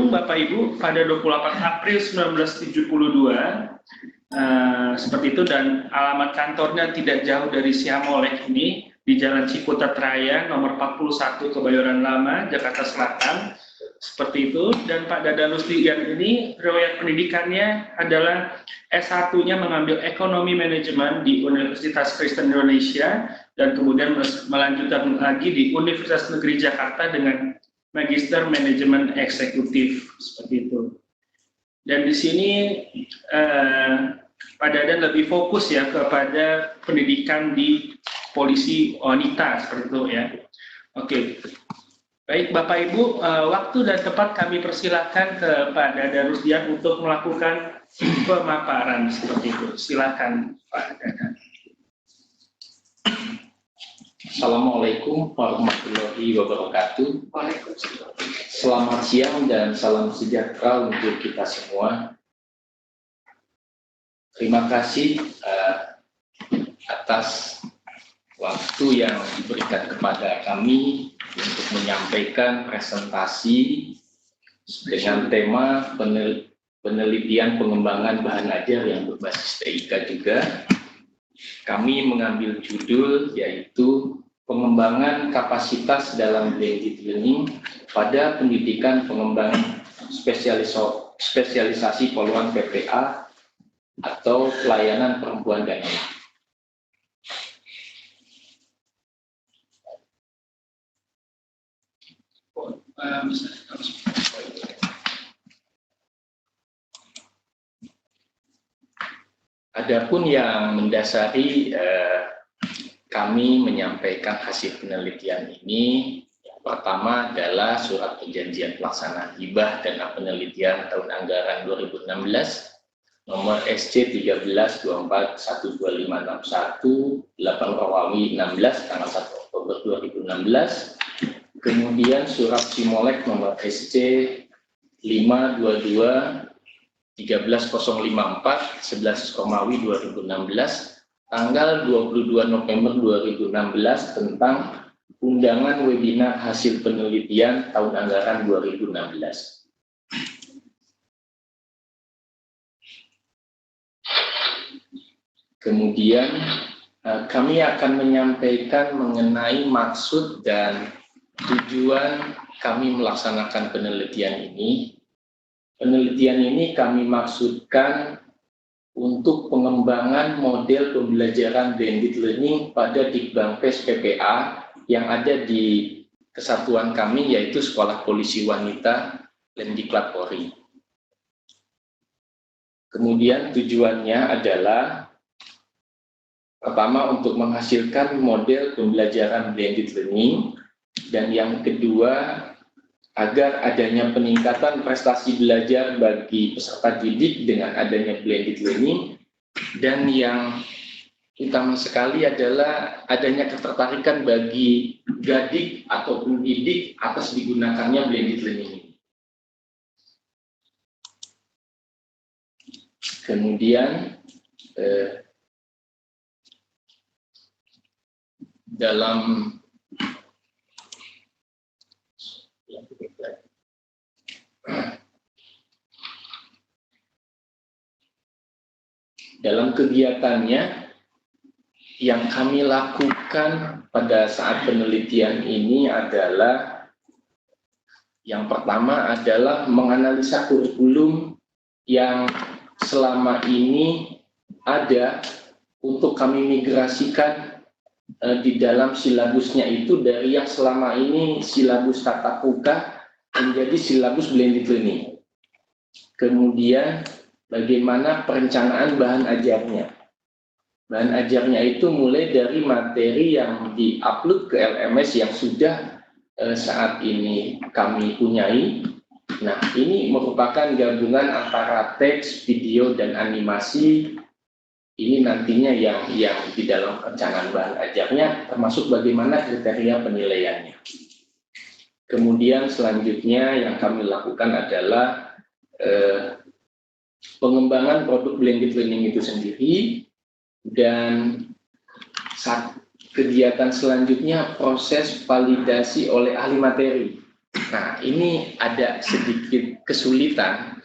Bandung, Bapak Ibu, pada 28 April 1972, seperti itu, dan alamat kantornya tidak jauh dari Siamolek ini, di Jalan Ciputat Raya, nomor 41, Kebayoran Lama, Jakarta Selatan, seperti itu. Dan Pak Dadan Rusdian ini, riwayat pendidikannya adalah S1-nya mengambil Ekonomi Manajemen di Universitas Kristen Indonesia, dan kemudian melanjutkan lagi di Universitas Negeri Jakarta dengan Magister Manajemen Eksekutif, seperti itu. Dan di sini Pak Dadan lebih fokus ya kepada pendidikan di polisi wanita, seperti itu ya. Oke, baik Bapak Ibu, waktu dan tempat kami persilakan ke Pak Dadan Rusdian untuk melakukan pemaparan seperti itu. Silakan Pak Dadan. Assalamualaikum warahmatullahi wabarakatuh. Waalaikumsalam. Selamat siang dan salam sejahtera untuk kita semua. Terima kasih atas waktu yang diberikan kepada kami untuk menyampaikan presentasi dengan tema penelitian pengembangan bahan ajar yang berbasis TIK juga. Kami mengambil judul yaitu pengembangan kapasitas dalam blended learning pada pendidikan pengembangan spesialisasi poluan PPA atau pelayanan perempuan dan anak. Adapun yang mendasari kami menyampaikan hasil penelitian ini, yang pertama adalah surat perjanjian pelaksanaan hibah dana penelitian tahun anggaran 2016 nomor SC 13241251 8 Rawawi 16 tanggal 1 Oktober 2016. Kemudian surat Simolek nomor SC 522 13054 11 Romawi 2016 tanggal 22 November 2016 tentang undangan webinar hasil penelitian tahun anggaran 2016. Kemudian kami akan menyampaikan mengenai maksud dan tujuan kami melaksanakan penelitian ini. Penelitian ini kami maksudkan untuk pengembangan model pembelajaran blended learning pada Dikbangpes PPA yang ada di kesatuan kami, yaitu Sekolah Polisi Wanita Lemdiklat Polri. Kemudian tujuannya adalah pertama untuk menghasilkan model pembelajaran blended learning, dan yang kedua agar adanya peningkatan prestasi belajar bagi peserta didik dengan adanya blended learning, dan yang utama sekali adalah adanya ketertarikan bagi gadik atau pendidik atas digunakannya blended learning ini. Kemudian dalam kegiatannya yang kami lakukan pada saat penelitian ini adalah yang pertama adalah menganalisa kurikulum yang selama ini ada untuk kami migrasikan di dalam silabusnya itu dari yang selama ini silabus tatap muka menjadi silabus blended learning. Kemudian bagaimana perencanaan bahan ajarnya. Bahan ajarnya itu mulai dari materi yang di-upload ke LMS yang sudah saat ini kami punyai. Nah, ini merupakan gabungan antara teks, video, dan animasi. Ini nantinya yang di dalam perencanaan bahan ajarnya, termasuk bagaimana kriteria penilaiannya. Kemudian selanjutnya yang kami lakukan adalah pengembangan produk blended learning itu sendiri, dan kegiatan selanjutnya proses validasi oleh ahli materi. Nah, ini ada sedikit kesulitan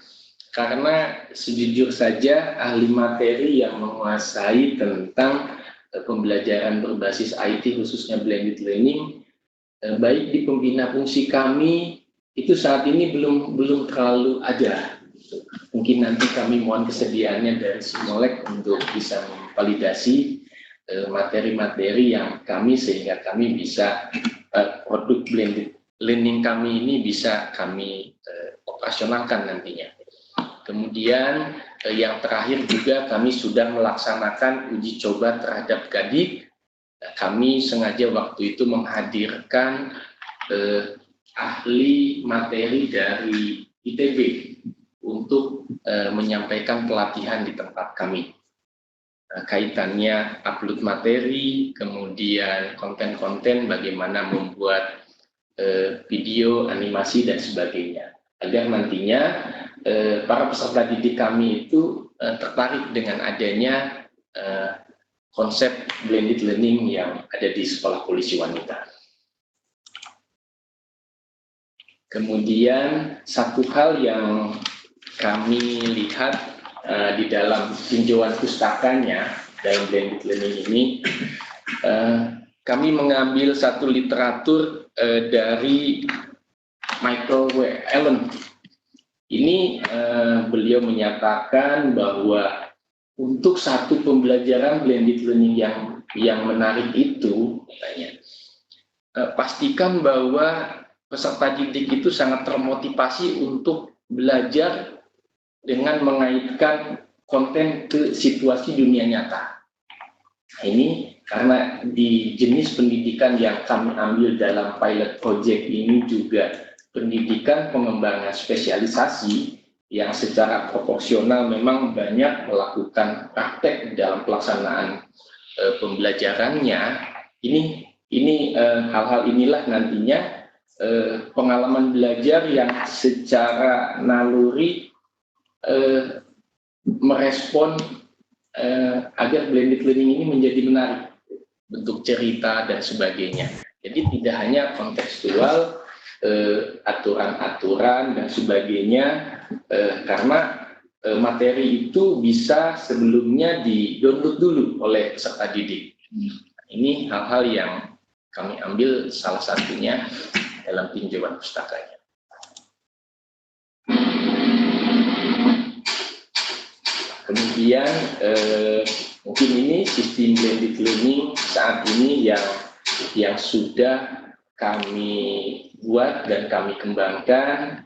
karena sejujur saja ahli materi yang menguasai tentang pembelajaran berbasis IT khususnya blended learning, baik di pembina fungsi kami itu saat ini belum terlalu ada. Mungkin nanti kami mohon kesediaannya dari Simolek untuk bisa memvalidasi materi-materi yang kami sehingga kami bisa produk blended learning kami ini bisa kami operasionalkan nantinya. Kemudian yang terakhir juga kami sudah melaksanakan uji coba terhadap Gadik. Kami sengaja waktu itu menghadirkan ahli materi dari ITB untuk menyampaikan pelatihan di tempat kami. Kaitannya upload materi, kemudian konten-konten bagaimana membuat video, animasi, dan sebagainya. Agar nantinya para peserta didik kami itu tertarik dengan adanya konsep blended learning yang ada di Sekolah Polisi Wanita. Kemudian satu hal yang kami lihat di dalam tinjauan pustakanya dalam blended learning ini, kami mengambil satu literatur dari Michael W. Allen. Ini beliau menyatakan bahwa untuk satu pembelajaran blended learning yang menarik itu, katanya, pastikan bahwa peserta didik itu sangat termotivasi untuk belajar dengan mengaitkan konten ke situasi dunia nyata. Nah, ini karena di jenis pendidikan yang kami ambil dalam pilot project ini juga pendidikan pengembangan spesialisasi yang secara proporsional memang banyak melakukan praktek dalam pelaksanaan pembelajarannya. Ini hal-hal inilah nantinya pengalaman belajar yang secara naluri merespon agar blended learning ini menjadi menarik, bentuk cerita dan sebagainya. Jadi tidak hanya kontekstual, aturan-aturan dan sebagainya, karena materi itu bisa sebelumnya di-download dulu oleh peserta didik. Ini hal-hal yang kami ambil salah satunya dalam tinjauan pustakanya. Kemudian mungkin ini sistem blended learning saat ini yang sudah kami buat dan kami kembangkan.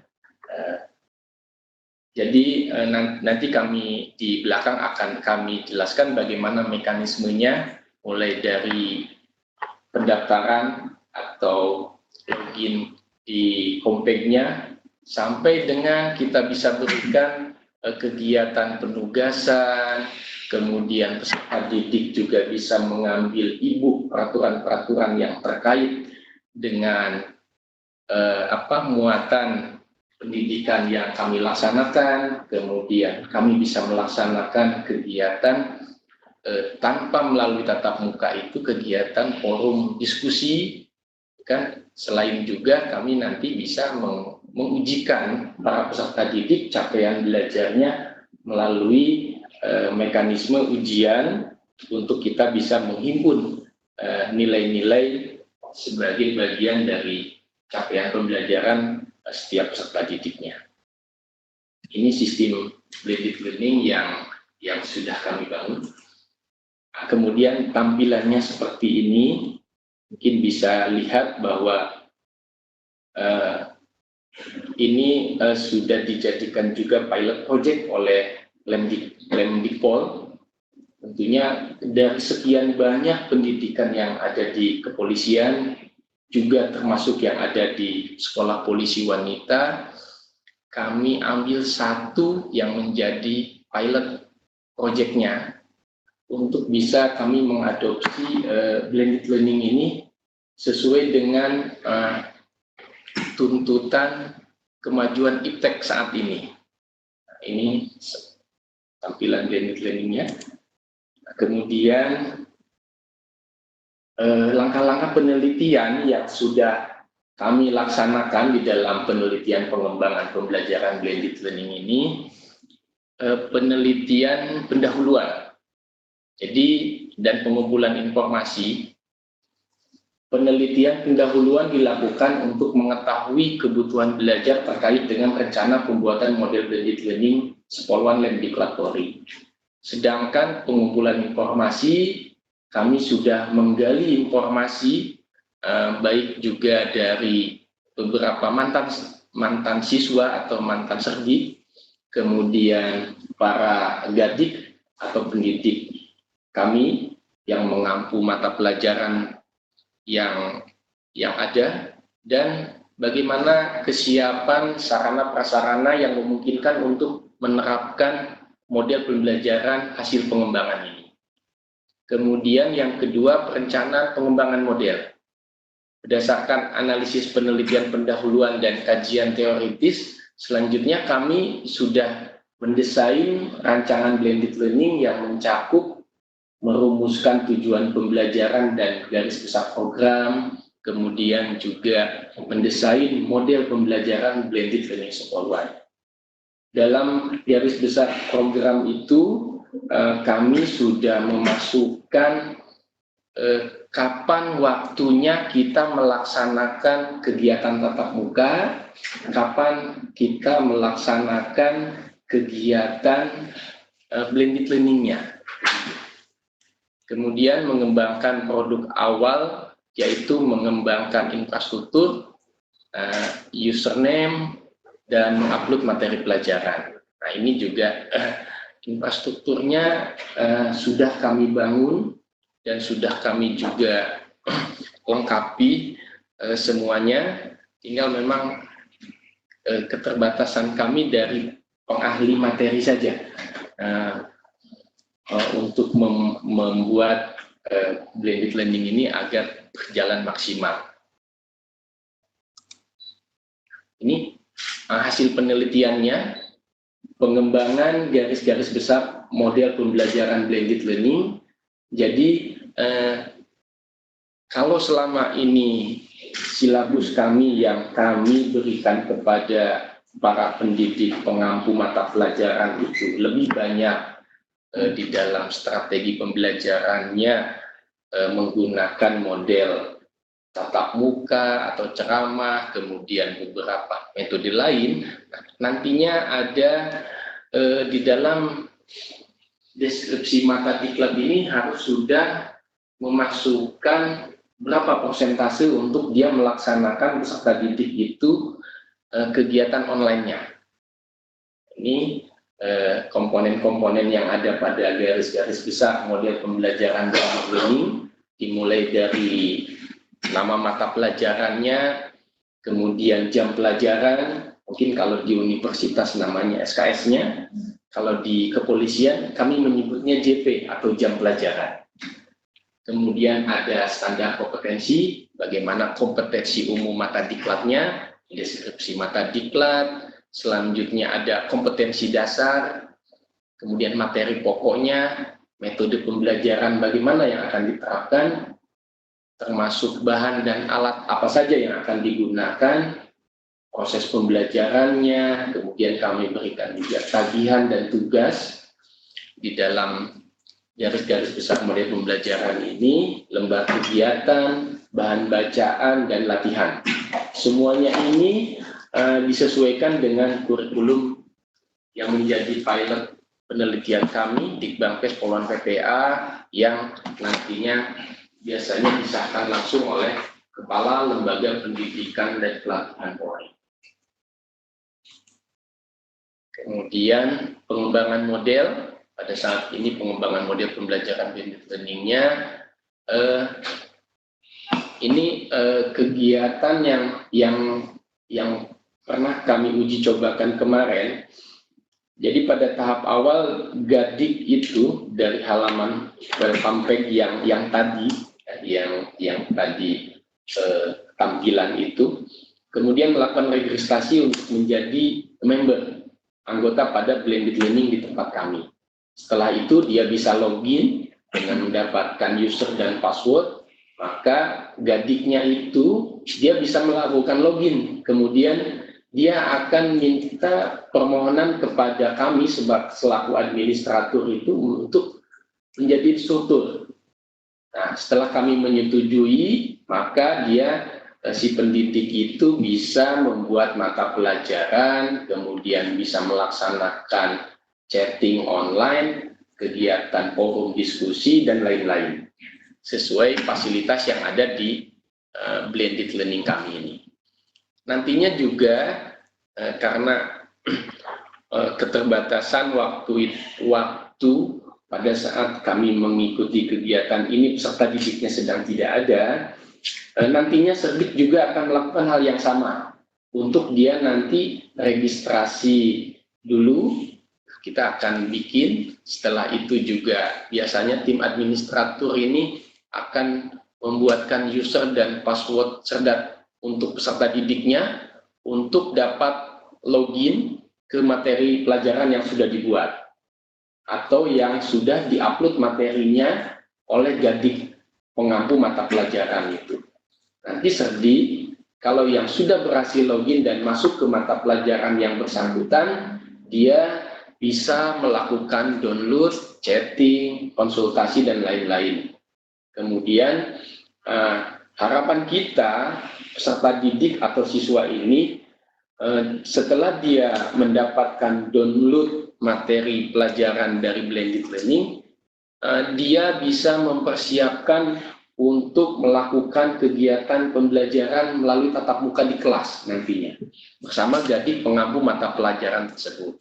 Jadi nanti kami di belakang akan kami jelaskan bagaimana mekanismenya, mulai dari pendaftaran atau login di homepage-nya sampai dengan kita bisa berikan kegiatan penugasan, kemudian peserta didik juga bisa mengambil e-book peraturan-peraturan yang terkait dengan muatan pendidikan yang kami laksanakan, kemudian kami bisa melaksanakan kegiatan tanpa melalui tatap muka itu, kegiatan forum diskusi, kan. Selain juga kami nanti bisa mengujikan para peserta didik capaian belajarnya melalui mekanisme ujian untuk kita bisa menghimpun nilai-nilai sebagai bagian dari capaian pembelajaran setiap peserta didiknya. Ini sistem blended learning yang sudah kami bangun. Kemudian tampilannya seperti ini, mungkin bisa lihat bahwa ini sudah dijadikan juga pilot project oleh Lemdikpol. Tentunya dari sekian banyak pendidikan yang ada di kepolisian, juga termasuk yang ada di Sekolah Polisi Wanita, kami ambil satu yang menjadi pilot project-nya untuk bisa kami mengadopsi blended learning ini sesuai dengan tuntutan kemajuan iptek saat ini. Nah, ini tampilan blended learning-nya. Kemudian langkah-langkah penelitian yang sudah kami laksanakan di dalam penelitian pengembangan pembelajaran blended learning ini, penelitian pendahuluan. Jadi, dan pengumpulan informasi. Penelitian pendahuluan dilakukan untuk mengetahui kebutuhan belajar terkait dengan rencana pembuatan model blended learning Spol1 Lemdiklat Polri. Sedangkan pengumpulan informasi, kami sudah menggali informasi baik juga dari beberapa mantan siswa atau mantan serdi, kemudian para gadik atau pendidik kami yang mengampu mata pelajaran yang ada, dan bagaimana kesiapan sarana prasarana yang memungkinkan untuk menerapkan model pembelajaran hasil pengembangan ini. Kemudian yang kedua, perencanaan pengembangan model. Berdasarkan analisis penelitian pendahuluan dan kajian teoritis, selanjutnya kami sudah mendesain rancangan blended learning yang mencakup merumuskan tujuan pembelajaran dan garis besar program, kemudian juga mendesain model pembelajaran blended learning Spol1. Dalam garis besar program itu, kami sudah memasukkan kapan waktunya kita melaksanakan kegiatan tatap muka, kapan kita melaksanakan kegiatan blended learning-nya. Kemudian mengembangkan produk awal, yaitu mengembangkan infrastruktur, username, dan mengupload materi pelajaran. Nah, ini juga infrastrukturnya sudah kami bangun dan sudah kami juga lengkapi semuanya. Tinggal memang keterbatasan kami dari pengahli materi saja. Untuk membuat blended learning ini agar berjalan maksimal. Ini hasil penelitiannya, pengembangan garis-garis besar model pembelajaran blended learning. Jadi kalau selama ini silabus kami yang kami berikan kepada para pendidik pengampu mata pelajaran itu lebih banyak di dalam strategi pembelajarannya menggunakan model tatap muka atau ceramah, kemudian beberapa metode lain. Nantinya ada di dalam deskripsi mata diklat ini harus sudah memasukkan berapa persentase untuk dia melaksanakan peserta didik itu kegiatan online-nya. Ini komponen-komponen yang ada pada garis-garis besar model pembelajaran blended learning, dimulai dari nama mata pelajarannya, kemudian jam pelajaran, mungkin kalau di universitas namanya SKS-nya, kalau di kepolisian kami menyebutnya JP atau jam pelajaran. Kemudian ada standar kompetensi, bagaimana kompetensi umum mata diklatnya, deskripsi mata diklat. Selanjutnya ada kompetensi dasar, kemudian materi pokoknya, metode pembelajaran bagaimana yang akan diterapkan, termasuk bahan dan alat apa saja yang akan digunakan, proses pembelajarannya, kemudian kami berikan juga tagihan dan tugas. Di dalam garis-garis besar model pembelajaran ini, lembar kegiatan, bahan bacaan, dan latihan. Semuanya ini disesuaikan dengan kurikulum yang menjadi pilot penelitian kami di Dikbangkes Polwan PPA yang nantinya biasanya disahkan langsung oleh Kepala Lembaga Pendidikan dan Pelatihan Polri. Kemudian pengembangan model, pada saat ini pengembangan model pembelajaran blended learning-nya ini kegiatan yang pernah kami uji cobakan kemarin. Jadi pada tahap awal gadik itu dari halaman welcome page yang tadi tampilan itu, kemudian melakukan registrasi untuk menjadi member anggota pada blended learning di tempat kami. Setelah itu dia bisa login dengan mendapatkan user dan password, maka gadiknya itu dia bisa melakukan login, kemudian dia akan minta permohonan kepada kami selaku administrator itu untuk menjadi instruktur. Nah, setelah kami menyetujui, maka si pendidik itu bisa membuat mata pelajaran, kemudian bisa melaksanakan chatting online, kegiatan forum diskusi, dan lain-lain, sesuai fasilitas yang ada di blended learning kami ini. Nantinya juga karena keterbatasan waktu pada saat kami mengikuti kegiatan ini, peserta didiknya sedang tidak ada, nantinya Serbik juga akan melakukan hal yang sama. Untuk dia nanti registrasi dulu, kita akan bikin, setelah itu juga biasanya tim administrator ini akan membuatkan user dan password cerdas untuk peserta didiknya untuk dapat login ke materi pelajaran yang sudah dibuat atau yang sudah diupload materinya oleh gadik pengampu mata pelajaran itu. Nanti kalau yang sudah berhasil login dan masuk ke mata pelajaran yang bersangkutan, dia bisa melakukan download, chatting, konsultasi, dan lain-lain. Kemudian harapan kita peserta didik atau siswa ini setelah dia mendapatkan download materi pelajaran dari blended learning, dia bisa mempersiapkan untuk melakukan kegiatan pembelajaran melalui tatap muka di kelas nantinya bersama gadik pengampu mata pelajaran tersebut.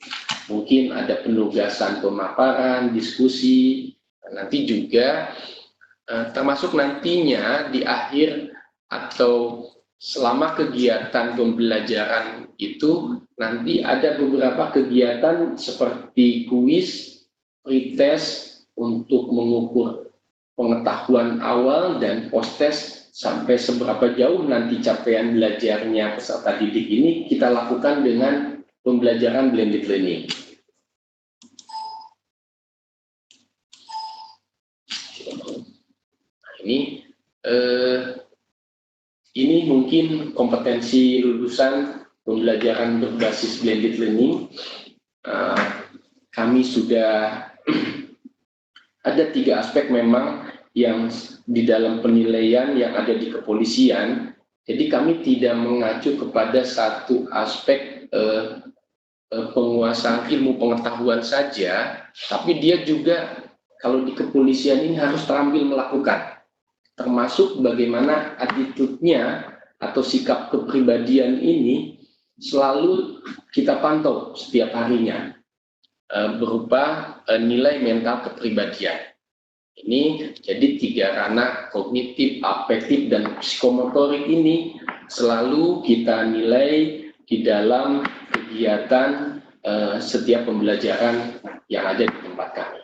Mungkin ada penugasan pemaparan, diskusi, nanti juga termasuk nantinya di akhir atau selama kegiatan pembelajaran itu nanti ada beberapa kegiatan seperti kuis, pretest untuk mengukur pengetahuan awal dan post-test sampai seberapa jauh nanti capaian belajarnya peserta didik ini kita lakukan dengan pembelajaran blended learning. Ini mungkin kompetensi lulusan pembelajaran berbasis blended learning. Kami sudah ada 3 aspek memang yang di dalam penilaian yang ada di kepolisian. Jadi kami tidak mengacu kepada satu aspek penguasaan ilmu pengetahuan saja, tapi dia juga kalau di kepolisian ini harus terampil melakukan. Termasuk bagaimana attitude-nya atau sikap kepribadian ini selalu kita pantau setiap harinya berupa nilai mental kepribadian. Ini jadi 3 ranah kognitif, afektif, dan psikomotorik ini selalu kita nilai di dalam kegiatan setiap pembelajaran yang ada di tempat kami.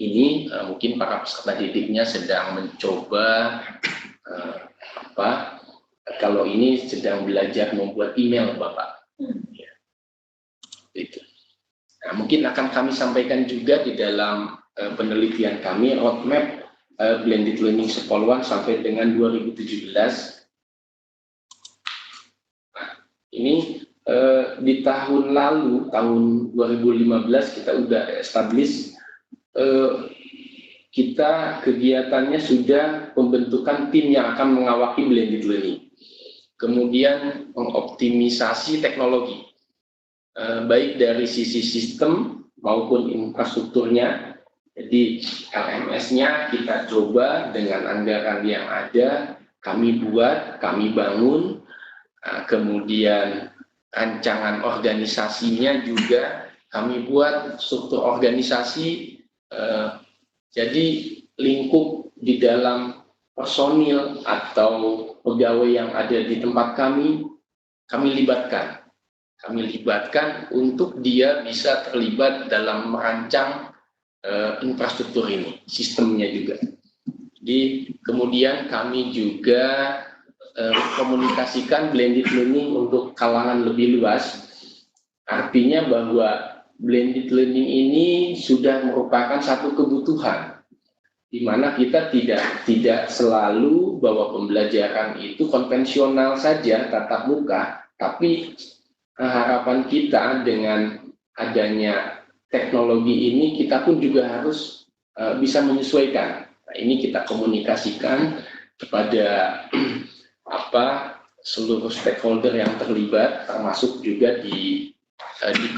Ini mungkin para peserta didiknya sedang mencoba kalau ini sedang belajar membuat email Bapak. Ya, itu. Nah, mungkin akan kami sampaikan juga di dalam penelitian kami roadmap blended learning Sepoluan sampai dengan 2017. Nah, ini di tahun lalu, tahun 2015 kita udah establish. Kita kegiatannya sudah pembentukan tim yang akan mengawaki blended learning, kemudian mengoptimisasi teknologi baik dari sisi sistem maupun infrastrukturnya. Jadi LMS-nya kita coba dengan anggaran yang ada, kami buat, kami bangun, kemudian rancangan organisasinya juga kami buat, struktur organisasi. Jadi lingkup di dalam personil atau pegawai yang ada di tempat kami libatkan. Kami libatkan untuk dia bisa terlibat dalam merancang infrastruktur ini, sistemnya juga. Jadi kemudian kami juga komunikasikan blended learning untuk kalangan lebih luas. Artinya bahwa blended learning ini sudah merupakan satu kebutuhan di mana kita tidak selalu bahwa pembelajaran itu konvensional saja tatap muka, tapi harapan kita dengan adanya teknologi ini kita pun juga harus bisa menyesuaikan. Nah, ini kita komunikasikan kepada seluruh stakeholder yang terlibat, termasuk juga di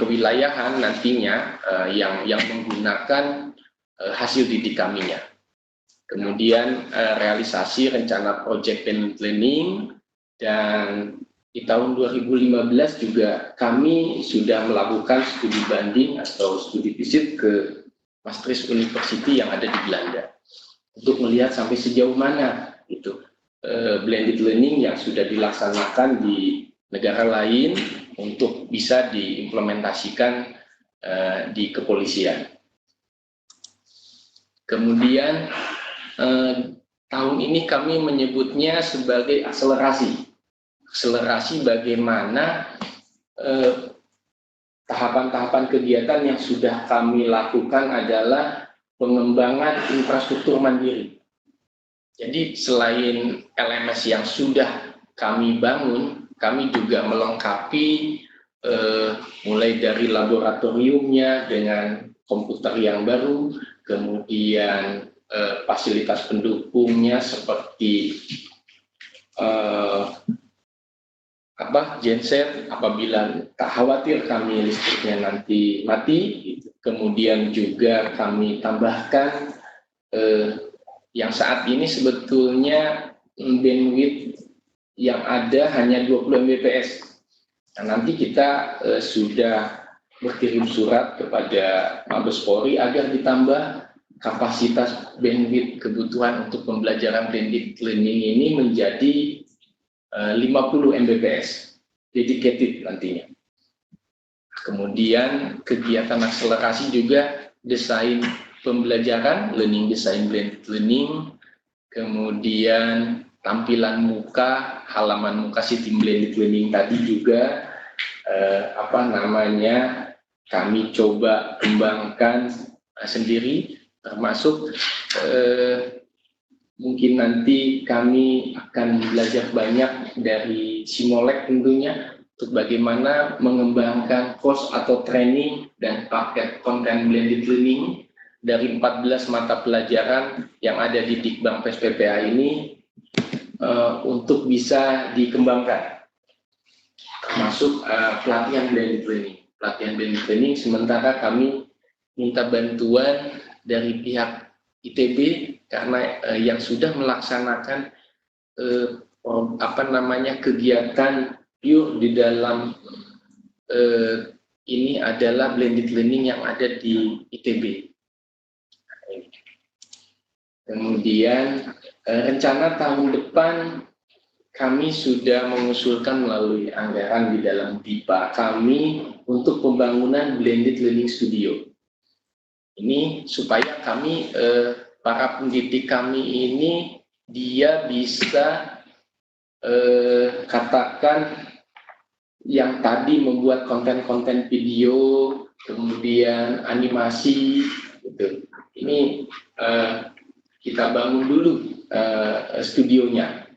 kewilayahan nantinya yang menggunakan hasil didik kaminya. Kemudian realisasi rencana project blended learning, dan di tahun 2015 juga kami sudah melakukan studi banding atau studi visit ke Maastricht University yang ada di Belanda untuk melihat sampai sejauh mana itu blended learning yang sudah dilaksanakan di negara lain untuk bisa diimplementasikan di kepolisian. Kemudian tahun ini kami menyebutnya sebagai akselerasi bagaimana tahapan-tahapan kegiatan yang sudah kami lakukan adalah pengembangan infrastruktur mandiri. Jadi selain LMS yang sudah kami bangun, kami juga melengkapi mulai dari laboratoriumnya dengan komputer yang baru, kemudian fasilitas pendukungnya seperti genset apabila tak khawatir kami listriknya nanti mati. Kemudian juga kami tambahkan yang saat ini sebetulnya bandwidth yang ada hanya 20 Mbps. Nah, nanti kita sudah berkirim surat kepada Mabes Polri agar ditambah kapasitas bandwidth kebutuhan untuk pembelajaran blended learning ini menjadi 50 Mbps dedicated nantinya. Kemudian kegiatan akselerasi juga desain pembelajaran, learning design blended learning, kemudian tampilan muka, halaman muka sistem blended learning tadi juga kami coba kembangkan sendiri, termasuk mungkin nanti kami akan belajar banyak dari Simolek tentunya untuk bagaimana mengembangkan course atau training dan paket konten blended learning dari 14 mata pelajaran yang ada di Dikbang PSPPA ini untuk bisa dikembangkan, termasuk pelatihan blended learning. Sementara kami minta bantuan dari pihak ITB karena yang sudah melaksanakan kegiatan pure di dalam ini adalah blended learning yang ada di ITB. Kemudian rencana tahun depan kami sudah mengusulkan melalui anggaran di dalam DIPA kami untuk pembangunan blended learning studio. Ini supaya kami para pendidik kami ini dia bisa katakan yang tadi membuat konten-konten video, kemudian animasi, gitu. Ini kita bangun dulu studionya.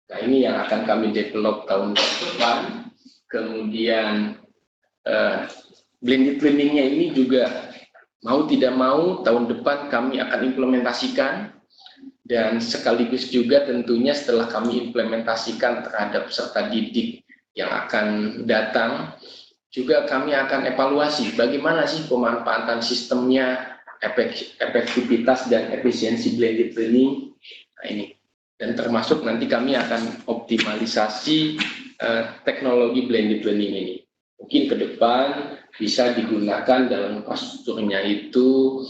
Nah, ini yang akan kami develop tahun depan. Kemudian blended learning-nya ini juga mau tidak mau tahun depan kami akan implementasikan, dan sekaligus juga tentunya setelah kami implementasikan terhadap peserta didik yang akan datang, juga kami akan evaluasi bagaimana sih pemanfaatan sistemnya, efektivitas dan efisiensi blended learning. Nah, ini, dan termasuk nanti kami akan optimalisasi teknologi blended learning ini. Mungkin ke depan bisa digunakan dalam infrastrukturnya itu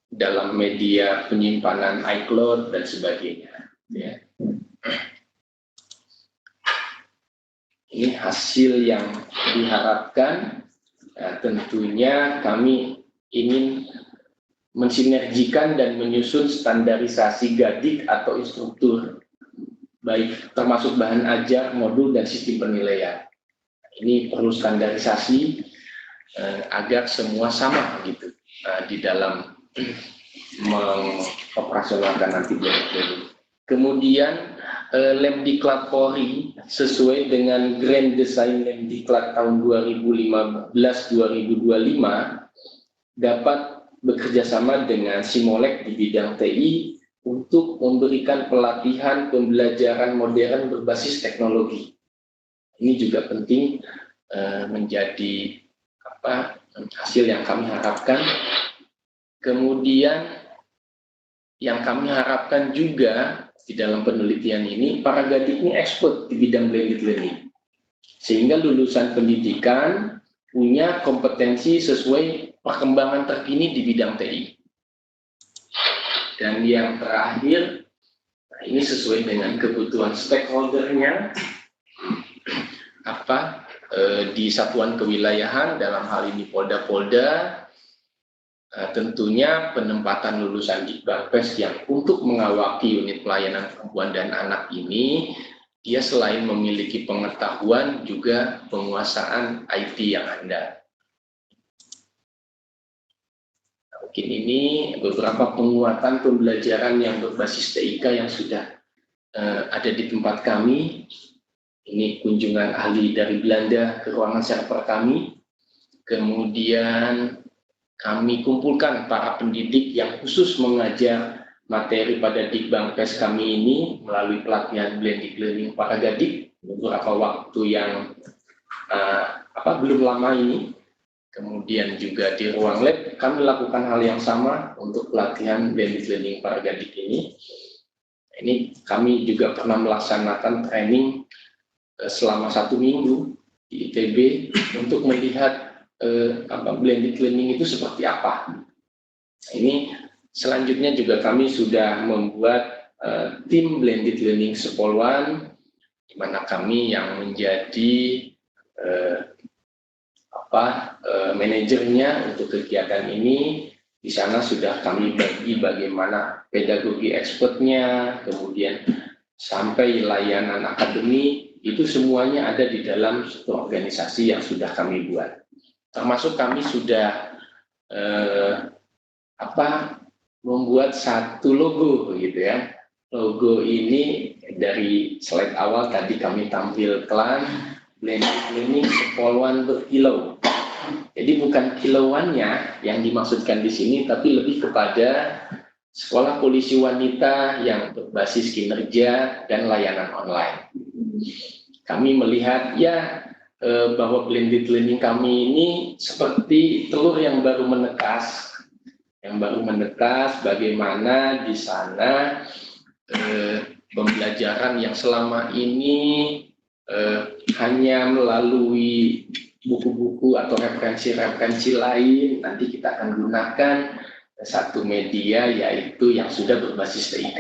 dalam media penyimpanan iCloud dan sebagainya. Ya. Ini hasil yang diharapkan. Tentunya kami ingin mensinergikan dan menyusun standarisasi GADIK atau instruktur, baik termasuk bahan ajar, modul, dan sistem penilaian. Ini perlu standarisasi agar semua sama gitu di dalam mengoperasionalkan nanti blended learning. Kemudian Lemdiklat Polri sesuai dengan Grand Design Lemdiklat tahun 2015-2025 dapat bekerjasama dengan Simolek di bidang TI untuk memberikan pelatihan pembelajaran modern berbasis teknologi. Ini juga penting menjadi hasil yang kami harapkan. Kemudian yang kami harapkan juga di dalam penelitian ini, para Gadik ini expert di bidang blended learning. Sehingga lulusan pendidikan punya kompetensi sesuai perkembangan terkini di bidang TI. Dan yang terakhir, ini sesuai dengan kebutuhan stakeholdernya, di satuan kewilayahan, dalam hal ini Polda-Polda, tentunya penempatan lulusan Dikbangpes yang untuk mengawaki unit pelayanan perempuan dan anak ini, dia selain memiliki pengetahuan juga penguasaan IT yang handal. Mungkin ini beberapa penguatan pembelajaran yang berbasis TIK yang sudah ada di tempat kami. Ini kunjungan ahli dari Belanda ke ruangan server kami. Kemudian kami kumpulkan para pendidik yang khusus mengajar materi pada Dikbangpes kami ini melalui pelatihan blended learning para Gadik beberapa waktu yang belum lama ini. Kemudian juga di ruang lab kami lakukan hal yang sama untuk pelatihan blended learning para Gadik ini. Ini kami juga pernah melaksanakan training selama 1 minggu di ITB untuk melihat blended learning itu seperti apa. Ini selanjutnya juga kami sudah membuat tim blended learning Sepolwan, di mana kami yang menjadi manajernya untuk kegiatan ini. Di sana sudah kami bagi bagaimana pedagogi expertnya, kemudian sampai layanan akademik, itu semuanya ada di dalam satu organisasi yang sudah kami buat. Termasuk kami sudah membuat satu logo gitu ya. Logo ini dari slide awal tadi kami tampilkan blended learning Sepolwan berkilau. Jadi bukan kilauannya yang dimaksudkan di sini, tapi lebih kepada sekolah polisi wanita yang berbasis kinerja dan layanan online. Kami melihat bahwa blended learning kami ini seperti telur yang baru menetas, bagaimana di sana pembelajaran yang selama ini hanya melalui buku-buku atau referensi-referensi lain, nanti kita akan gunakan satu media yaitu yang sudah berbasis TIK.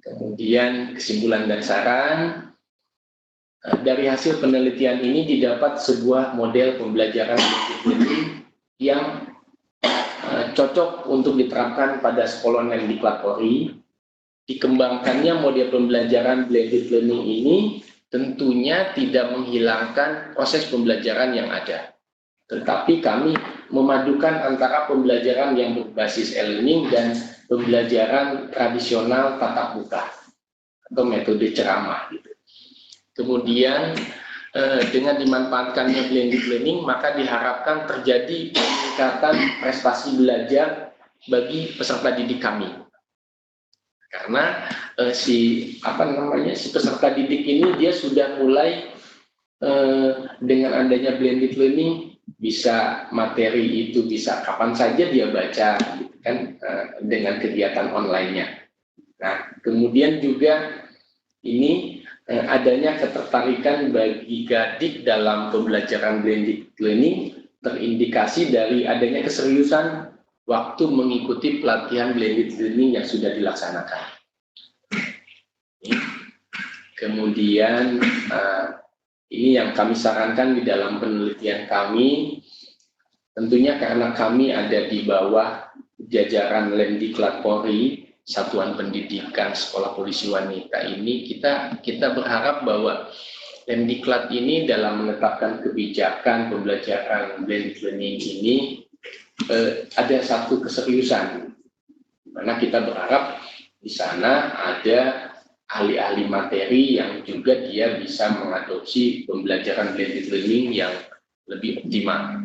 Kemudian kesimpulan dan saran, dari hasil penelitian ini didapat sebuah model pembelajaran yang cocok untuk diterapkan pada sekolah Lemdiklat Polri. Dikembangkannya model pembelajaran blended learning ini tentunya tidak menghilangkan proses pembelajaran yang ada. Tetapi kami memadukan antara pembelajaran yang berbasis e-learning dan pembelajaran tradisional tatap muka atau metode ceramah. Kemudian dengan dimanfaatkannya blended learning, maka diharapkan terjadi peningkatan prestasi belajar bagi peserta didik kami. Karena si peserta didik ini dia sudah mulai dengan adanya blended learning, bisa materi itu bisa kapan saja dia baca, gitu kan, dengan kegiatan online-nya. Nah, kemudian juga ini adanya ketertarikan bagi Gadik dalam pembelajaran blended learning terindikasi dari adanya keseriusan waktu mengikuti pelatihan blended learning yang sudah dilaksanakan. Kemudian ini yang kami sarankan di dalam penelitian kami, tentunya karena kami ada di bawah jajaran Lemdiklat Polri, Satuan Pendidikan Sekolah Polisi Wanita ini, kita berharap bahwa Kemdiklat ini dalam menetapkan kebijakan pembelajaran blended learning ini ada satu keseriusan, karena kita berharap di sana ada ahli-ahli materi yang juga dia bisa mengadopsi pembelajaran blended learning yang lebih optimal.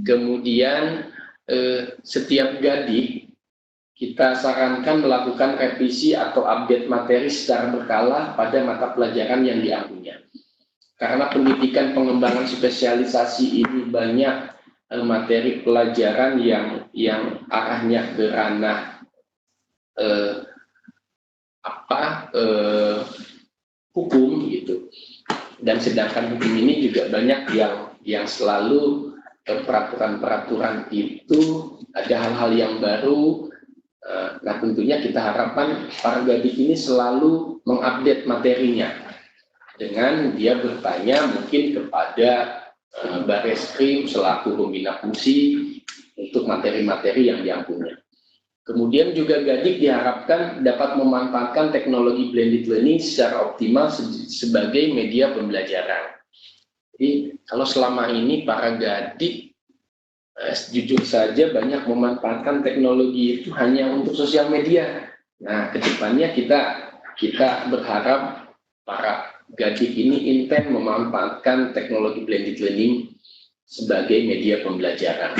Kemudian setiap Gadik kita sarankan melakukan revisi atau update materi secara berkala pada mata pelajaran yang diambilnya. Karena pendidikan pengembangan spesialisasi ini banyak materi pelajaran yang arahnya ke ranah hukum gitu. Dan sedangkan hukum ini juga banyak yang selalu peraturan-peraturan itu ada hal-hal yang baru. Nah, tentunya kita harapkan para Gadik ini selalu mengupdate materinya dengan dia bertanya mungkin kepada Bareskrim selaku pembina fungsi untuk materi-materi yang dia punya. Kemudian juga Gadik diharapkan dapat memanfaatkan teknologi blended learning secara optimal sebagai media pembelajaran. Jadi kalau selama ini para Gadik jujur saja banyak memanfaatkan teknologi itu hanya untuk sosial media. Nah, kedepannya kita berharap para Gadik ini intent memanfaatkan teknologi blended learning sebagai media pembelajaran.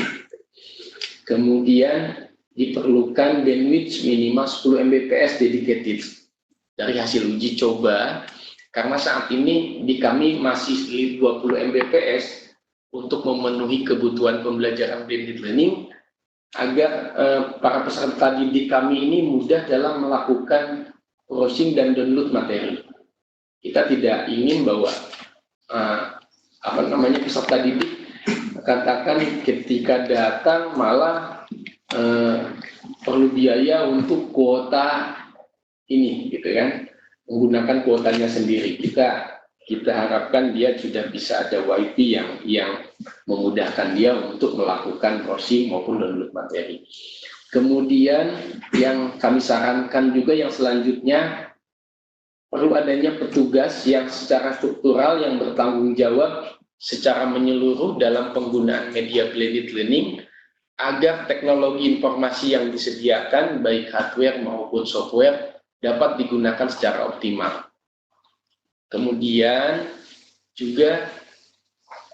Kemudian diperlukan bandwidth minimal 10 Mbps dedicated dari hasil uji coba, karena saat ini di kami masih 20 Mbps untuk memenuhi kebutuhan pembelajaran blended learning agar para peserta didik kami ini mudah dalam melakukan browsing dan download materi. Kita tidak ingin bahwa peserta didik katakan ketika datang malah perlu biaya untuk kuota ini, gitu kan, menggunakan kuotanya sendiri. Kita harapkan dia sudah bisa ada WiFi yang memudahkan dia untuk melakukan browsing maupun download materi. Kemudian yang kami sarankan juga yang selanjutnya, perlu adanya petugas yang secara struktural yang bertanggung jawab secara menyeluruh dalam penggunaan media blended learning agar teknologi informasi yang disediakan baik hardware maupun software dapat digunakan secara optimal. Kemudian juga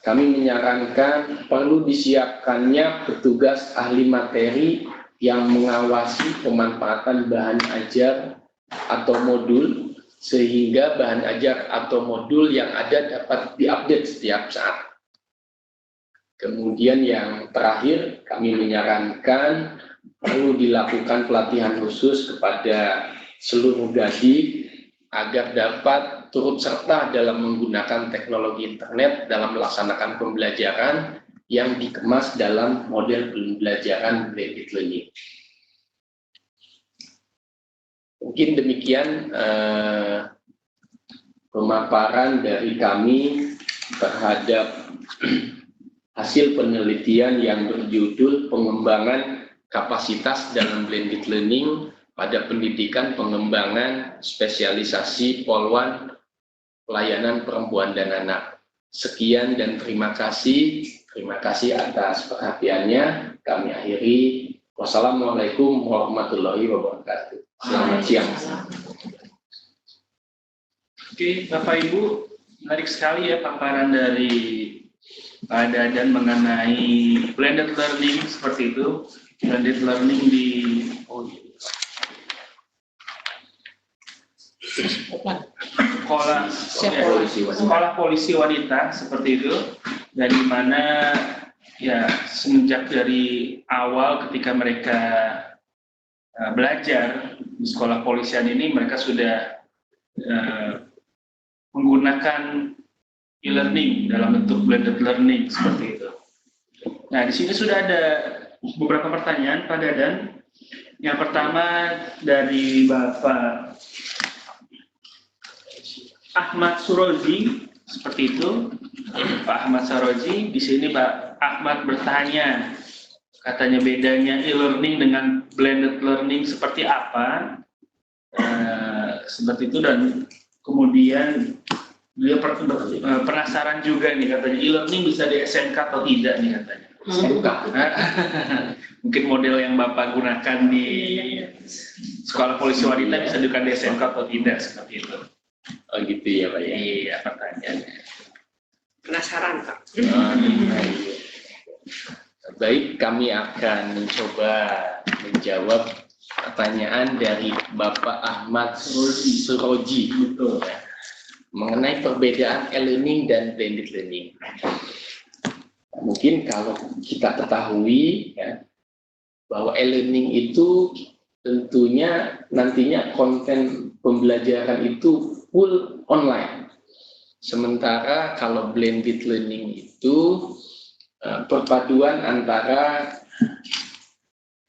kami menyarankan perlu disiapkannya petugas ahli materi yang mengawasi pemanfaatan bahan ajar atau modul, sehingga bahan ajar atau modul yang ada dapat diupdate setiap saat. Kemudian yang terakhir, kami menyarankan perlu dilakukan pelatihan khusus kepada seluruh Gadik agar dapat turut serta dalam menggunakan teknologi internet dalam melaksanakan pembelajaran yang dikemas dalam model pembelajaran blended learning. Mungkin demikian pemaparan dari kami terhadap hasil penelitian yang berjudul pengembangan kapasitas dalam blended learning pada pendidikan pengembangan spesialisasi Polwan pelayanan perempuan dan anak. Sekian dan terima kasih. Terima kasih atas perhatiannya. Kami akhiri. Wassalamualaikum warahmatullahi wabarakatuh. Selamat siang. Oke, Bapak Ibu, menarik sekali ya paparan dari Pak Dadan mengenai blended learning seperti itu. Blended learning di sekolah polisi wanita seperti itu, dan di mana ya semenjak dari awal ketika mereka belajar di sekolah polisian ini, mereka sudah menggunakan e-learning dalam bentuk blended learning seperti itu. Nah, di sini sudah ada beberapa pertanyaan Pak Dadan. Yang pertama dari Bapak Ahmad Surozi, seperti itu. Pak Ahmad Surozi, di sini Pak Ahmad bertanya, katanya bedanya e-learning dengan blended learning seperti apa? Seperti itu, dan kemudian Dia penasaran juga nih katanya, e-learning bisa di SMK atau tidak nih katanya. SMK. Mungkin model yang Bapak gunakan di sekolah polisi wanita bisa digunakan di SMK atau tidak, seperti itu. Oh gitu ya Pak ya. Iya, pertanyaannya. Penasaran Pak. Baik, kami akan mencoba menjawab pertanyaan dari Bapak Ahmad Suroji. Betul. Mengenai perbedaan e-learning dan blended learning. Mungkin kalau kita ketahui ya, bahwa e-learning itu tentunya nantinya konten pembelajaran itu full online. Sementara kalau blended learning itu perpaduan antara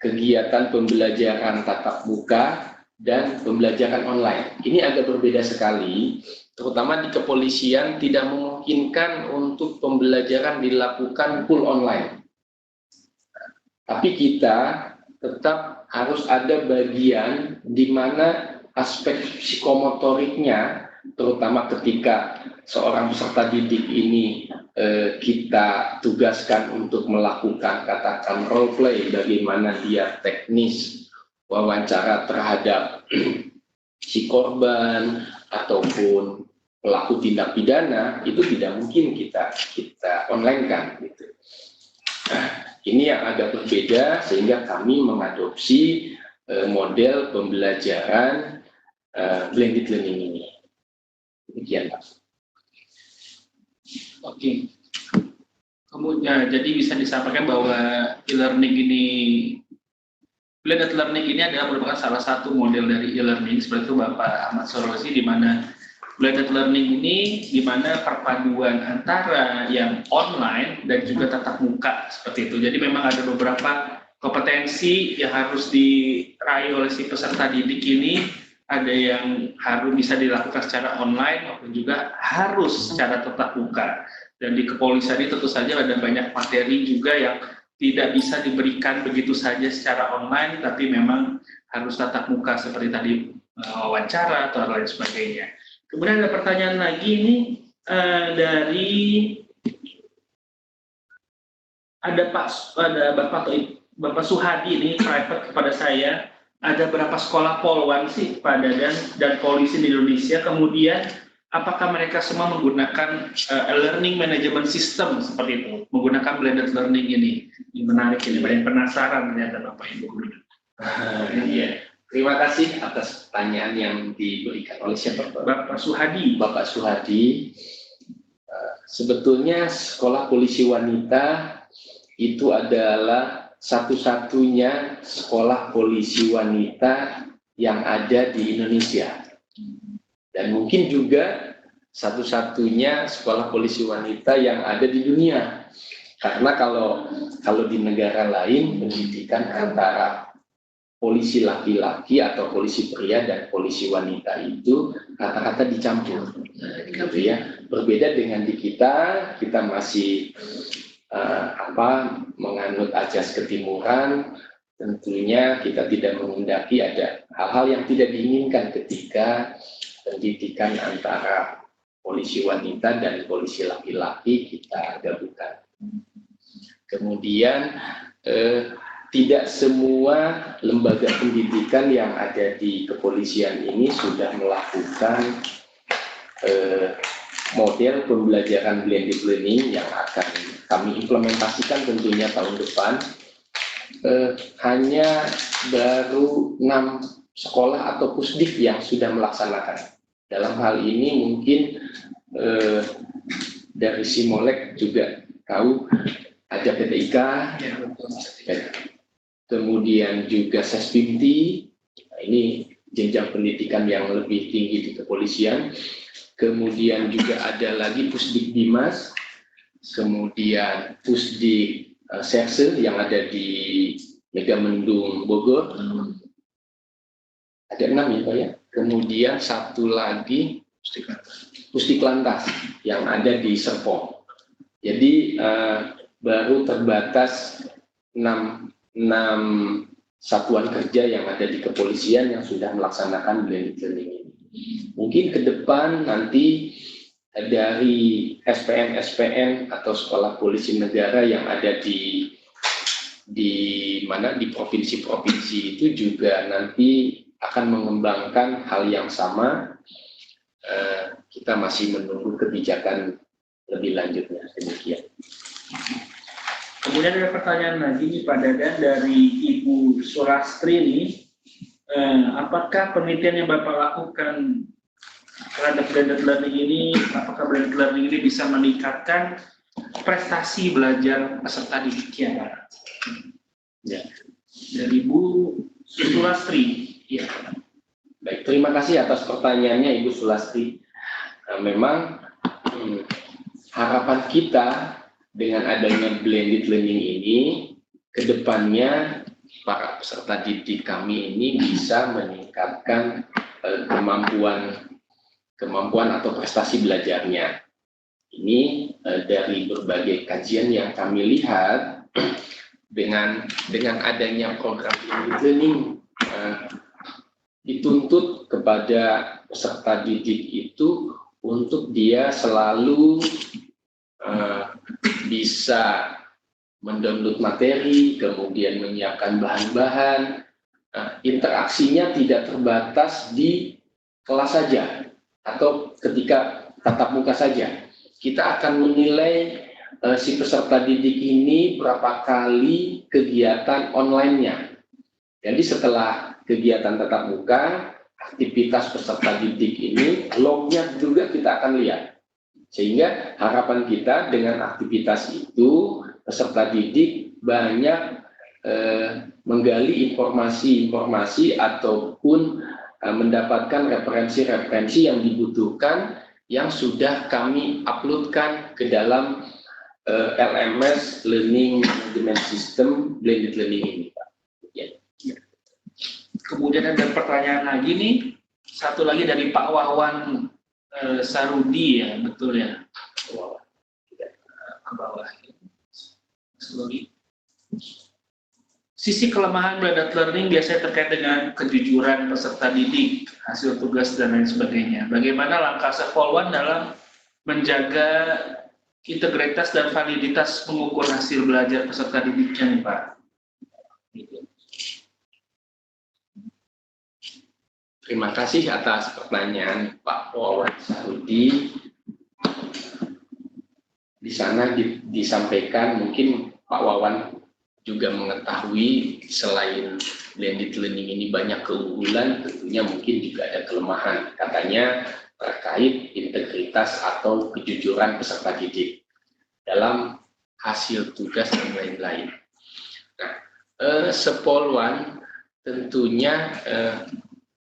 kegiatan pembelajaran tatap muka dan pembelajaran online. Ini agak berbeda sekali, terutama di kepolisian tidak memungkinkan untuk pembelajaran dilakukan full online. Tapi kita tetap harus ada bagian di mana aspek psikomotoriknya, terutama ketika seorang peserta didik ini kita tugaskan untuk melakukan katakan role play, bagaimana dia teknis wawancara terhadap si korban ataupun pelaku tindak pidana, itu tidak mungkin kita online kan gitu. Nah, ini yang agak berbeda sehingga kami mengadopsi model pembelajaran blended learning ini. Demikian Pak. Oke. Kemudian jadi bisa disampaikan bahwa e-learning ini, blended learning ini adalah merupakan salah satu model dari e-learning, seperti itu Bapak Ahmad Suroji, di mana blended learning ini di mana perpaduan antara yang online dan juga tatap muka seperti itu. Jadi memang ada beberapa kompetensi yang harus diraih oleh si peserta didik ini, ada yang harus bisa dilakukan secara online maupun juga harus secara tatap muka. Dan di kepolisian ini tentu saja ada banyak materi juga yang tidak bisa diberikan begitu saja secara online, tapi memang harus tatap muka seperti tadi wawancara atau lain sebagainya. Kemudian ada pertanyaan lagi ini dari ada Bapak Suhadi ini private kepada saya. Ada berapa sekolah polwan sih pada dan polisi di Indonesia? Kemudian apakah mereka semua menggunakan learning management system seperti itu, menggunakan blended learning ini? Ini menarik, ini banyak penasaran ternyata Bapak Ibu. Iya. Terima kasih atas pertanyaan yang diberikan oleh siapa Pak? Bapak Suhadi. Bapak Suhadi. Sebetulnya sekolah polisi wanita itu adalah satu-satunya sekolah polisi wanita yang ada di Indonesia. Dan mungkin juga satu-satunya sekolah polisi wanita yang ada di dunia. Karena kalau di negara lain pendidikan antara polisi laki-laki atau polisi pria dan polisi wanita itu rata-rata dicampur, gitu ya. Berbeda dengan di kita masih menganut ajas ketimuran. Tentunya kita tidak menghendaki ada hal-hal yang tidak diinginkan ketika pendidikan antara polisi wanita dan polisi laki-laki kita gabungkan. Kemudian tidak semua lembaga pendidikan yang ada di kepolisian ini sudah melakukan model pembelajaran blended learning yang akan kami implementasikan tentunya tahun depan. Hanya baru 6 sekolah atau pusdik yang sudah melaksanakan. Dalam hal ini mungkin dari Simolek juga tahu ada PTIK, kemudian juga Sespimti, ini jenjang pendidikan yang lebih tinggi di kepolisian. Kemudian juga ada lagi Pusdik Dimas, kemudian Pusdik Serse yang ada di Megamendung Bogor. Ada 6 ya Pak ya. Kemudian satu lagi Pusdik Lantas yang ada di Serpong. Jadi baru terbatas 6 satuan kerja yang ada di kepolisian yang sudah melaksanakan blended learning ini. Mungkin ke depan nanti dari SPN atau sekolah polisi negara yang ada di provinsi-provinsi itu juga nanti akan mengembangkan hal yang sama. Kita masih menunggu kebijakan lebih lanjutnya. Demikian. Kemudian ada pertanyaan lagi nih Pak Dadan dari Ibu Surastri nih, apakah penelitian yang Bapak lakukan terhadap blended learning ini, apakah blended learning ini bisa meningkatkan prestasi belajar peserta didiknya, Pak? Ya. Dari Ibu Surastri. Ya. Baik, terima kasih atas pertanyaannya Ibu Sulastri. Memang harapan kita dengan adanya blended learning ini, ke depannya para peserta didik kami ini bisa meningkatkan kemampuan atau prestasi belajarnya. Ini dari berbagai kajian yang kami lihat, dengan adanya program blended learning dituntut kepada peserta didik itu untuk dia selalu bisa mendownload materi, kemudian menyiapkan bahan-bahan. Interaksinya tidak terbatas di kelas saja atau ketika tatap muka saja. Kita akan menilai si peserta didik ini berapa kali kegiatan online-nya. Jadi setelah kegiatan tatap muka, aktivitas peserta didik ini, lognya juga kita akan lihat. Sehingga harapan kita dengan aktivitas itu, peserta didik banyak menggali informasi-informasi ataupun mendapatkan referensi-referensi yang dibutuhkan yang sudah kami uploadkan ke dalam LMS Learning Management System Blended Learning ini, Pak. Ya. Kemudian ada pertanyaan lagi nih, satu lagi dari Pak Wawan Sarudi, ya, betul ya? Ke bawah. Sorry. Sisi kelemahan blended learning biasanya terkait dengan kejujuran peserta didik, hasil tugas dan lain sebagainya. Bagaimana langkah Sekolwan dalam menjaga integritas dan validitas mengukur hasil belajar peserta didiknya nih, Pak? Terima kasih atas pertanyaan Pak Wawan Sarudi. Di sana disampaikan, mungkin Pak Wawan juga mengetahui selain blended learning ini banyak keunggulan, tentunya mungkin juga ada kelemahan. Katanya terkait integritas atau kejujuran peserta didik dalam hasil tugas dan lain-lain. Nah, Sekolwan tentunya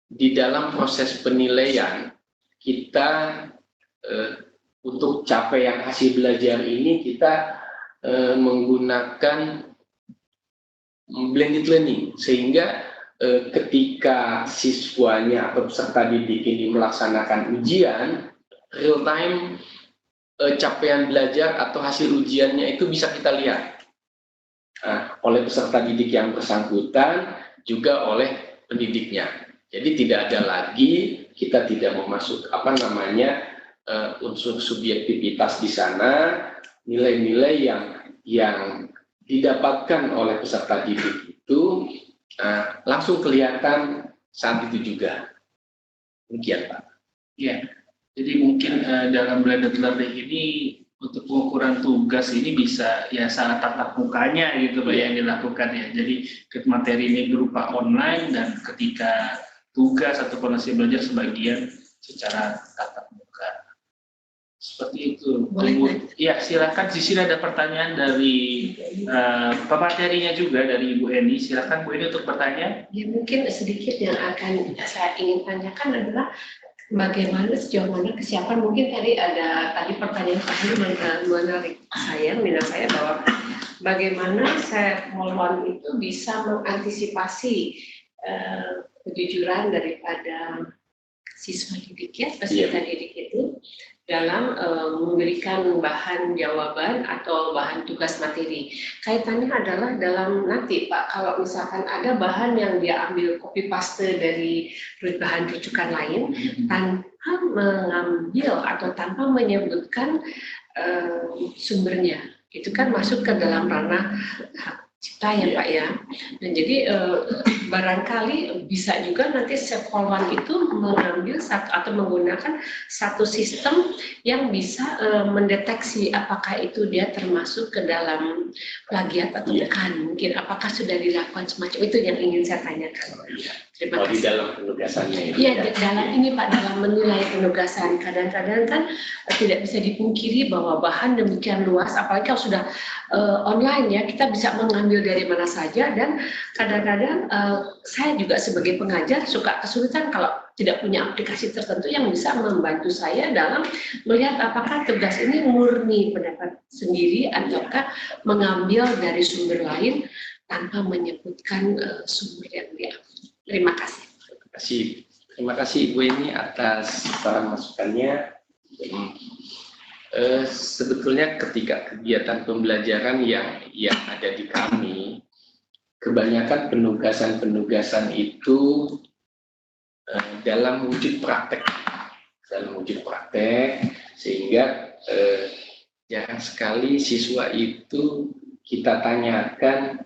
di dalam proses penilaian kita untuk capaian hasil belajar ini kita menggunakan blended learning, sehingga ketika siswanya atau peserta didik ini melaksanakan ujian real time, capaian belajar atau hasil ujiannya itu bisa kita lihat oleh peserta didik yang bersangkutan juga oleh pendidiknya. Jadi tidak ada lagi, kita tidak memasuk unsur subjektivitas di sana, nilai-nilai yang didapatkan oleh peserta didik itu langsung kelihatan saat itu juga. Demikian, Pak. Ya, jadi mungkin dalam blended learning ini untuk pengukuran tugas ini bisa ya saat tatap mukanya gitu Pak yang dilakukan ya. Jadi materi ini berupa online dan ketika tugas atau hasil belajar sebagian secara tatap muka. Seperti itu. Ya, silakan. Di sini ada pertanyaan dari pematerinya juga dari Ibu Eni. Silakan Bu Eni untuk bertanya. Ya, mungkin sedikit yang akan saya ingin tanyakan adalah bagaimana sejauh mana kesiapan. Mungkin tadi pertanyaan terakhir menarik minat saya bahwa bagaimana Sekolwan itu bisa mengantisipasi kejujuran daripada siswa didik ya, peserta didik itu dalam memberikan bahan jawaban atau bahan tugas materi. Kaitannya adalah dalam nanti Pak, kalau misalkan ada bahan yang dia ambil copy paste dari bahan rujukan lain tanpa mengambil atau tanpa menyebutkan sumbernya, itu kan masuk ke dalam ranah hak cipta ya Pak ya. Dan jadi barangkali bisa juga nanti Sepolwan itu mengambil atau menggunakan satu sistem yang bisa mendeteksi apakah itu dia termasuk ke dalam plagiat atau bukan. Mungkin apakah sudah dilakukan semacam itu yang ingin saya tanyakan. Terima kasih. Di dalam penugasannya itu. Iya, dalam ini Pak, dalam menilai penugasan. Kadang-kadang kan tidak bisa dipungkiri bahwa bahan demikian luas, apalagi kalau sudah online ya, kita bisa mengambil dari mana saja, dan kadang-kadang saya juga sebagai pengajar suka kesulitan kalau tidak punya aplikasi tertentu yang bisa membantu saya dalam melihat apakah tugas ini murni pendapat sendiri ataukah mengambil dari sumber lain tanpa menyebutkan sumber yang diambil. Terima kasih. Terima kasih Ibu Eni atas saran masukannya. Sebetulnya ketika kegiatan pembelajaran yang ada di kami, kebanyakan penugasan itu dalam wujud praktek, sehingga jarang sekali siswa itu kita tanyakan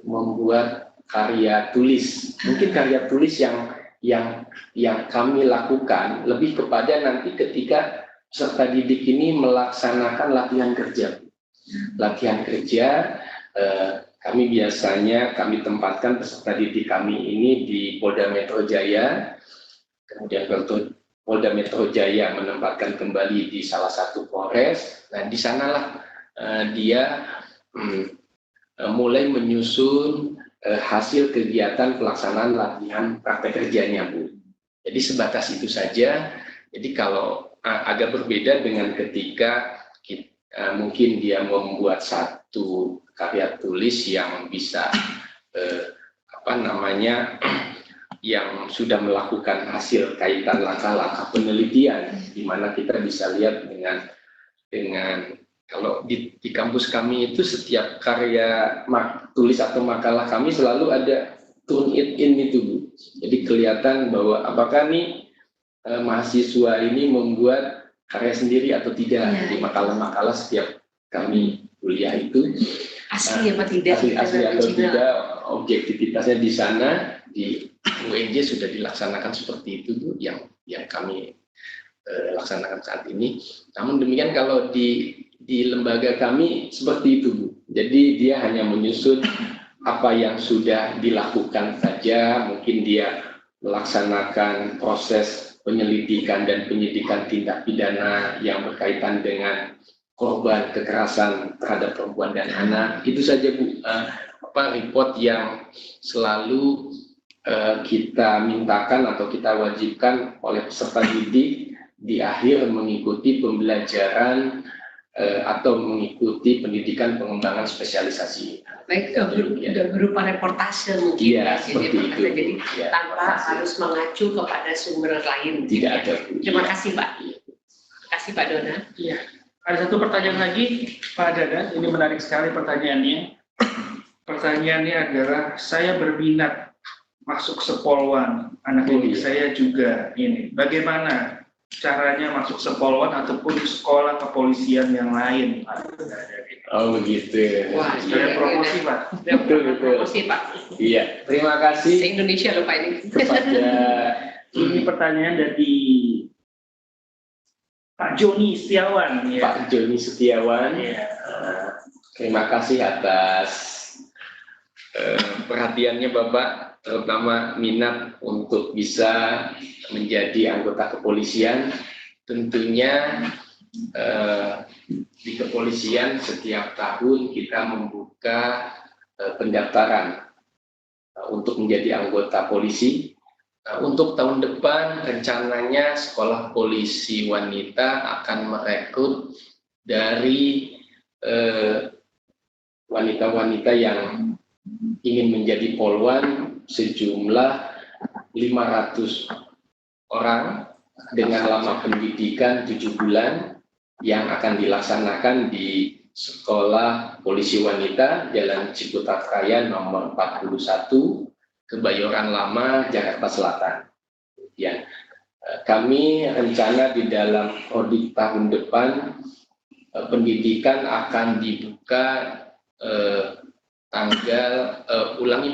membuat karya tulis. Mungkin karya tulis yang kami lakukan lebih kepada nanti ketika peserta didik ini melaksanakan latihan kerja. Kami biasanya tempatkan peserta didik kami ini di Polda Metro Jaya. Kemudian Polda Metro Jaya menempatkan kembali di salah satu Polres. Nah, di sanalah dia mulai menyusun hasil kegiatan pelaksanaan latihan praktek kerjanya, Bu. Jadi sebatas itu saja. Jadi kalau agak berbeda dengan ketika mungkin dia membuat satu karya tulis yang bisa yang sudah melakukan hasil kaitan langkah-langkah penelitian, di mana kita bisa lihat dengan kalau di kampus kami itu setiap karya tulis atau makalah kami selalu ada turn it in itu, Bu. Jadi kelihatan bahwa apakah nih mahasiswa ini membuat karya sendiri atau tidak. Jadi makalah-makalah setiap kami kuliah itu asli apa tidak? Asli atau tidak, objektivitasnya di sana di UNJ sudah dilaksanakan seperti itu, Bu, yang kami laksanakan saat ini. Namun demikian kalau di lembaga kami seperti itu, Bu. Jadi dia hanya menyusun apa yang sudah dilakukan saja. Mungkin dia melaksanakan proses penyelidikan dan penyidikan tindak pidana yang berkaitan dengan korban kekerasan terhadap perempuan dan anak. Itu saja, Bu, report yang selalu kita mintakan atau kita wajibkan oleh peserta didik di akhir mengikuti pembelajaran atau mengikuti pendidikan pengembangan spesialisasi. Baik, berupa reportase mungkin. Iya, seperti itu. Jadi tanpa harus mengacu kepada sumber lain. Tidak ada. Terima kasih, Pak. Terima kasih, Pak Dona. Iya. Ada satu pertanyaan lagi, Pak Dadan. Ini menarik sekali pertanyaannya. Pertanyaannya adalah, saya berminat masuk Sepolwan, anak didik saya juga ini. Bagaimana caranya masuk Sepolwan ataupun sekolah kepolisian yang lain, Pak? Oh begitu. Wah, sekalian promosi, Pak. Betul. Promosi, Pak. Iya, terima kasih. Se-Indonesia loh, Pak, ini. Kepada ini pertanyaan dari Pak Joni Setiawan. Ya. Pak Joni Setiawan. Ya. Terima kasih atas perhatiannya Bapak, terutama minat untuk bisa menjadi anggota kepolisian. Tentunya di kepolisian setiap tahun kita membuka pendaftaran untuk menjadi anggota polisi. Untuk tahun depan rencananya sekolah polisi wanita akan merekrut dari wanita-wanita yang ingin menjadi polwan sejumlah 500 orang dengan lama pendidikan 7 bulan yang akan dilaksanakan di Sekolah Polisi Wanita Jalan Ciputat Raya nomor 41, Kebayoran Lama, Jakarta Selatan. Ya, kami rencana di dalam audit tahun depan pendidikan akan dibuka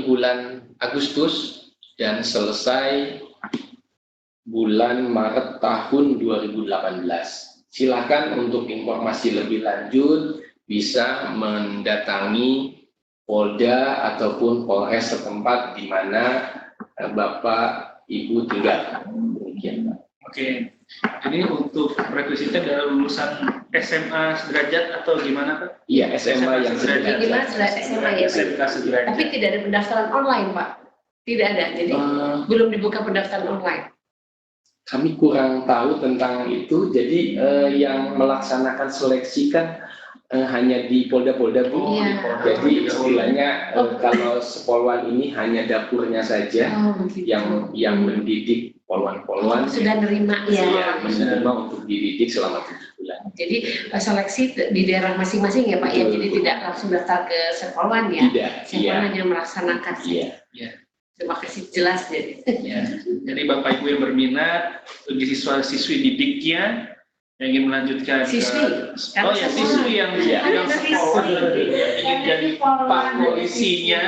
bulan Agustus dan selesai bulan Maret tahun 2018. Silakan untuk informasi lebih lanjut bisa mendatangi Polda ataupun Polres setempat di mana Bapak Ibu tinggal. Demikian, Pak. Oke, jadi untuk requisite dari lulusan SMA sederajat atau gimana Pak? Iya, SMA yang sederajat. Gimana sudah SMA ya? SMK sederajat. Tapi tidak ada pendaftaran online, Pak. Tidak ada. Jadi belum dibuka pendaftaran online. Kami kurang tahu tentang itu. Jadi yang melaksanakan seleksi kan hanya di Polda-Polda, Bu. Iya. Jadi istilahnya kalau Sepolwan ini hanya dapurnya saja yang mendidik polwan-polwan. Sudah nerima Ya, menerima untuk dididik selama 7 bulan. Jadi seleksi di daerah masing-masing ya Pak ya. Jadi tidak langsung daftar ke Sepolwan ya. Tidak. Sepolwan hanya melaksanakan. Iya. Terima kasih, jelas jadi. Ya. Jadi Bapak Ibu yang berminat bagi siswa-siswi didiknya yang ingin melanjutkan Siswi. siswi yang sekolah yang ingin jadi Pak Polisinya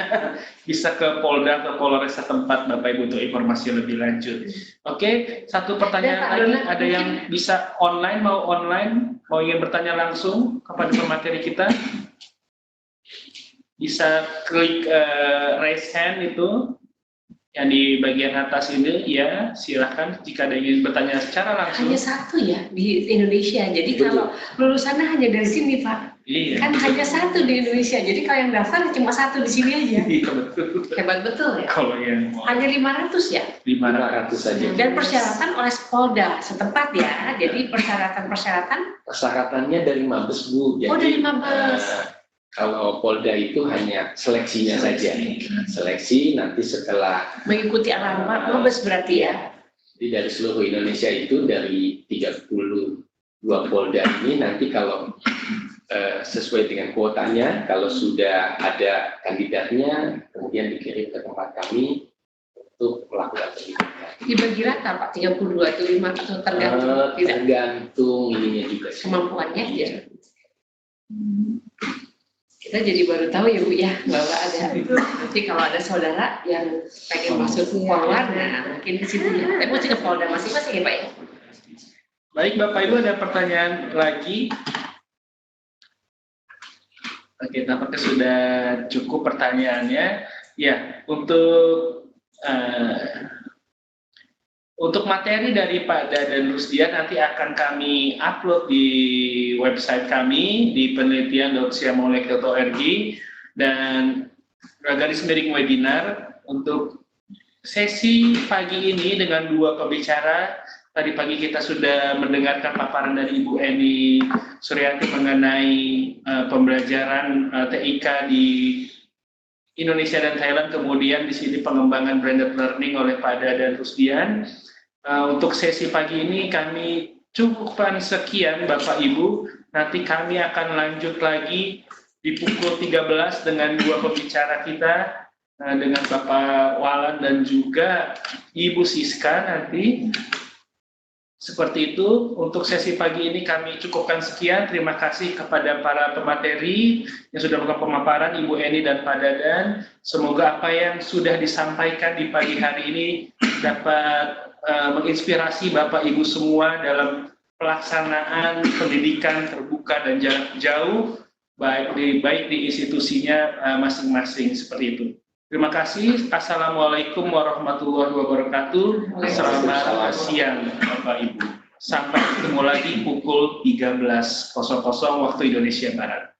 bisa ke Polda atau Polres setempat Bapak Ibu untuk informasi lebih lanjut. Oke, satu pertanyaan lagi, ada yang bisa online, mau ingin bertanya langsung kepada pemateri kita, bisa klik raise hand itu yang di bagian atas ini, ya silahkan jika ada yang ingin bertanya secara langsung. Hanya satu ya di Indonesia. Jadi kalau lulusannya hanya dari sini Pak. Iya. Kan hanya satu di Indonesia. Jadi kalau yang daftar cuma satu di sini aja. Iya betul. Hebat betul ya. Kalau yang Hanya 500 ya. 500 saja. Dan persyaratan oleh Polda setempat ya. Jadi persyaratan. Persyaratannya dari Mabes, Bu. Jadi, Dari Mabes. Kalau Polda itu hanya seleksinya saja. Seleksi nanti setelah Mengikuti arahan Mabes berarti ya. Jadi dari seluruh Indonesia itu dari 32 Polda ini nanti kalau sesuai dengan kuotanya, kalau sudah ada kandidatnya, kemudian dikirim ke tempat kami untuk melakukan pendidikan. Dibagi rata Pak, 32 atau 5 atau tergantung? Tergantung ininya juga. Kemampuannya ya. Kita jadi baru tahu ya Bu ya bahwa ada. Jadi kalau ada saudara yang pengen masuk Polwan, nah mungkin di situ ya. Tapi mesti ke Polda masing-masing ya Pak ya. baik Bapak Ibu, ada pertanyaan lagi? Oke, tampaknya sudah cukup pertanyaannya. Ya, untuk materi dari Pak Dadan Rusdian nanti akan kami upload di website kami di penelitian.siamolek.org dan garis miring webinar untuk sesi pagi ini dengan 2 pembicara. Tadi pagi kita sudah mendengarkan paparan dari Ibu Eni Suryanti mengenai pembelajaran TIK di Indonesia dan Thailand, kemudian di sini pengembangan blended learning oleh Pak Dadan Rusdian. Untuk sesi pagi ini kami cukupkan sekian Bapak Ibu, nanti kami akan lanjut lagi di pukul 13 dengan 2 pembicara kita, dengan Bapak Walan dan juga Ibu Siska nanti. Seperti itu, untuk sesi pagi ini kami cukupkan sekian. Terima kasih kepada para pemateri yang sudah melakukan pemaparan, Ibu Eni dan Pak Dadan. Semoga apa yang sudah disampaikan di pagi hari ini dapat menginspirasi Bapak Ibu semua dalam pelaksanaan pendidikan terbuka dan jarak jauh, baik di institusinya masing-masing, seperti itu. Terima kasih. Assalamualaikum warahmatullahi wabarakatuh. Selamat siang Bapak Ibu. Sampai ketemu lagi pukul 13.00 waktu Indonesia Barat.